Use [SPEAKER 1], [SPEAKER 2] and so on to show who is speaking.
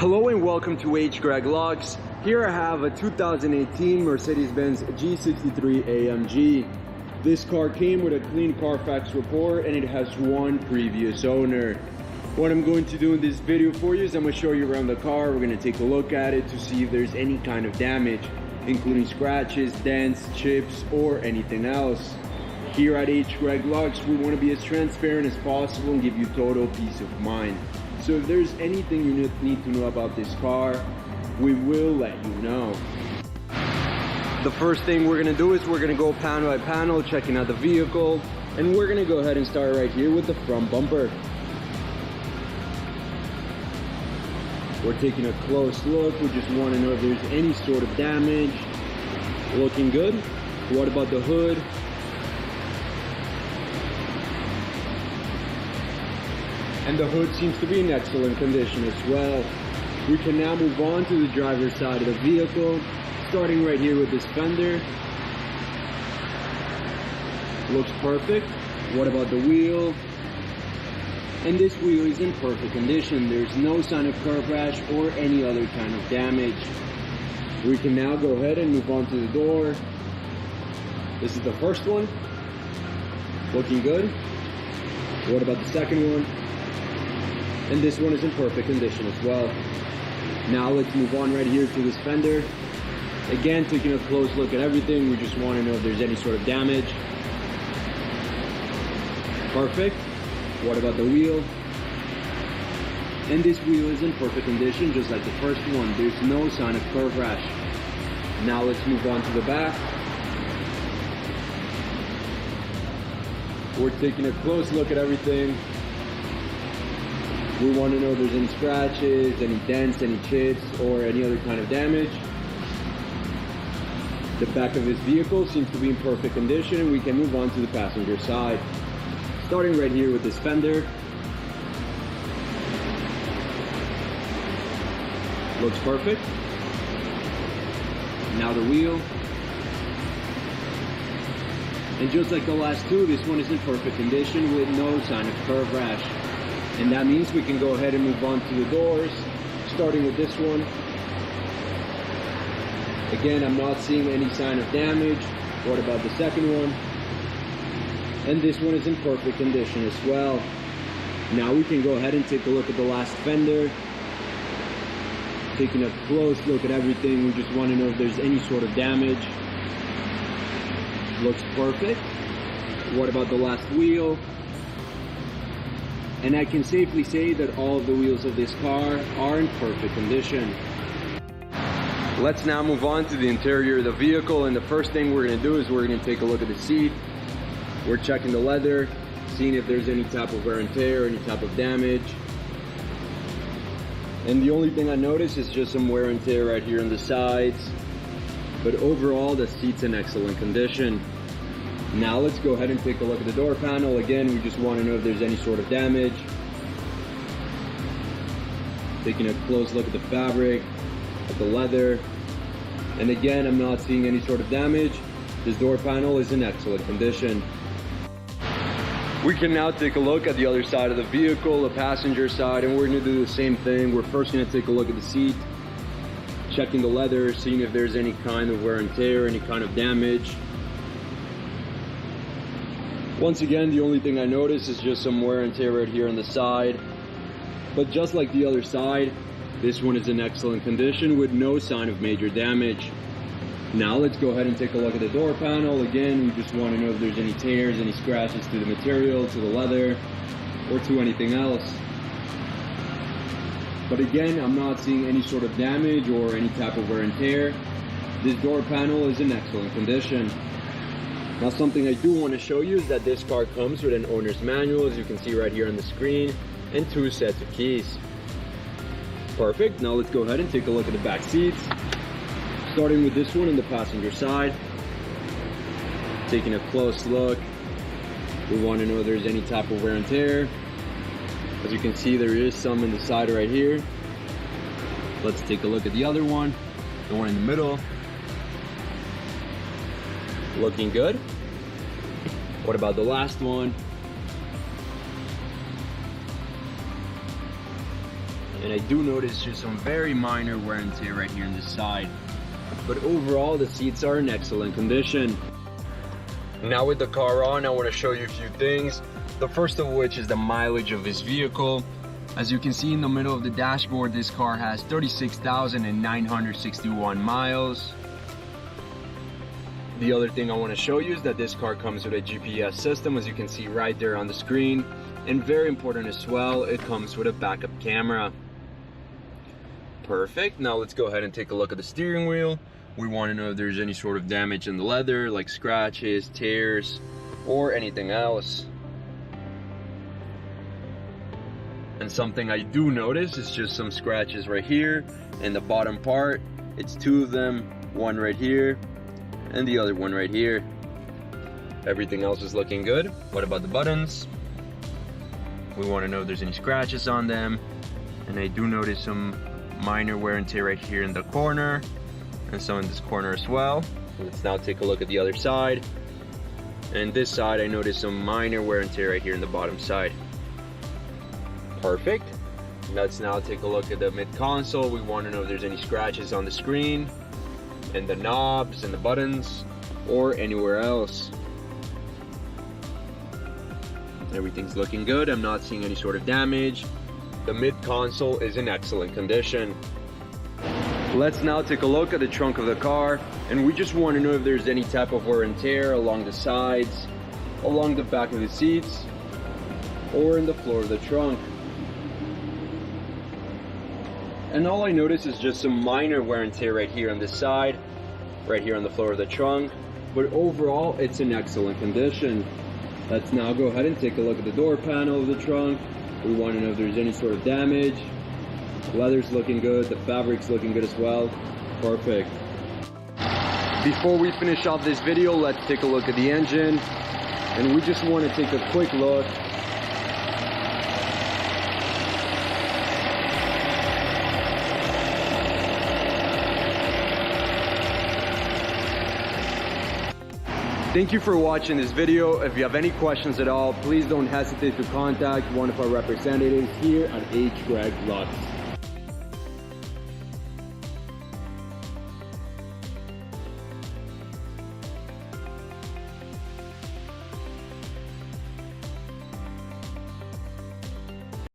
[SPEAKER 1] Hello and welcome to Greg Locks. Here I have a 2018 Mercedes Benz G63 AMG. This car came with a clean Carfax report and it has one previous owner. What I'm going to do in this video for you is I'm going to show you around the car. We're going to take a look at it to see if there's any kind of damage, including scratches, dents, chips, or anything else. Here at Greg Locks, we want to be as transparent as possible and give you total peace of mind. So if there's anything you need to know about this car, we will let you know. The first thing we're gonna do is we're gonna go panel by panel, checking out the vehicle, and we're gonna go ahead and start right here with the front bumper. We're taking a close look. We just wanna know if there's any sort of damage. Looking good. What about the hood? And the hood seems to be in excellent condition as well. We can now move on to the driver's side of the vehicle, starting right here with this fender. Looks perfect. What about the wheel? And this wheel is in perfect condition. There's no sign of curb rash or any other kind of damage. We can now go ahead and move on to the door. This is the first one. Looking good. What about the second one? And this one is in perfect condition as well. Now let's move on right here to this fender. Again, taking a close look at everything. We just want to know if there's any sort of damage. Perfect. What about the wheel? And this wheel is in perfect condition, just like the first one. There's no sign of curb rash. Now let's move on to the back. We're taking a close look at everything. We want to know if there's any scratches, any dents, any chips, or any other kind of damage. The back of this vehicle seems to be in perfect condition, and we can move on to the passenger side. Starting right here with this fender. Looks perfect. Now the wheel. And just like the last two, this one is in perfect condition with no sign of curb rash. And that means we can go ahead and move on to the doors, starting with this one. Again, I'm not seeing any sign of damage. What about the second one? And this one is in perfect condition as well. Now we can go ahead and take a look at the last fender. Taking a close look at everything, we just want to know if there's any sort of damage. Looks perfect. What about the last wheel? And I can safely say that all of the wheels of this car are in perfect condition. Let's now move on to the interior of the vehicle, and the first thing we're going to do is we're going to take a look at the seat. We're checking the leather, seeing if there's any type of wear and tear, any type of damage. And the only thing I noticed is just some wear and tear right here on the sides. But overall, the seat's in excellent condition. Now let's go ahead and take a look at the door panel. Again, we just want to know if there's any sort of damage. Taking a close look at the fabric, at the leather. And again, I'm not seeing any sort of damage. This door panel is in excellent condition. We can now take a look at the other side of the vehicle, the passenger side, and we're going to do the same thing. We're first going to take a look at the seat, checking the leather, seeing if there's any kind of wear and tear, any kind of damage. Once again, the only thing I noticed is just some wear and tear right here on the side. But just like the other side, this one is in excellent condition with no sign of major damage. Now let's go ahead and take a look at the door panel. Again, we just want to know if there's any tears, any scratches to the material, to the leather, or to anything else. But again, I'm not seeing any sort of damage or any type of wear and tear. This door panel is in excellent condition. Now something I do want to show you is that this car comes with an owner's manual, as you can see right here on the screen, and 2 sets of keys. Perfect. Now let's go ahead and take a look at the back seats. Starting with this one on the passenger side. Taking a close look. We want to know if there's any type of wear and tear. As you can see, there is some in the side right here. Let's take a look at the other one, the one in the middle. Looking good. What about the last one? And I do notice just some very minor wear and tear right here on this side. But overall, the seats are in excellent condition. Now with the car on, I want to show you a few things. The first of which is the mileage of this vehicle. As you can see in the middle of the dashboard, this car has 36,961 miles. The other thing I want to show you is that this car comes with a GPS system, as you can see right there on the screen. And very important as well, it comes with a backup camera. Perfect. Now let's go ahead and take a look at the steering wheel. We want to know if there's any sort of damage in the leather, like scratches, tears, or anything else. And something I do notice is just some scratches right here in the bottom part. It's two of them, one right here and the other one right here. Everything else is looking good. What about the buttons? We want to know if there's any scratches on them. And I do notice some minor wear and tear right here in the corner and some in this corner as well. Let's now take a look at the other side. And this side, I noticed some minor wear and tear right here in the bottom side. Perfect. Let's now take a look at the mid console. We want to know if there's any scratches on the screen and the knobs and the buttons or anywhere else. Everything's looking good. I'm not seeing any sort of damage. The mid console is in excellent condition. Let's now take a look at the trunk of the car, and we just want to know if there's any type of wear and tear along the sides, along the back of the seats, or in the floor of the trunk. And all I notice is just some minor wear and tear right here on this side, right here on the floor of the trunk, but overall it's in excellent condition. Let's now go ahead and take a look at the door panel of the trunk. We want to know if there's any sort of damage. Leather's looking good, the fabric's looking good as well. Perfect. Before we finish off this video, let's take a look at the engine. And we just want to take a quick look. Thank you for watching this video. If you have any questions at all, please don't hesitate to contact one of our representatives here at H. Greg Lux.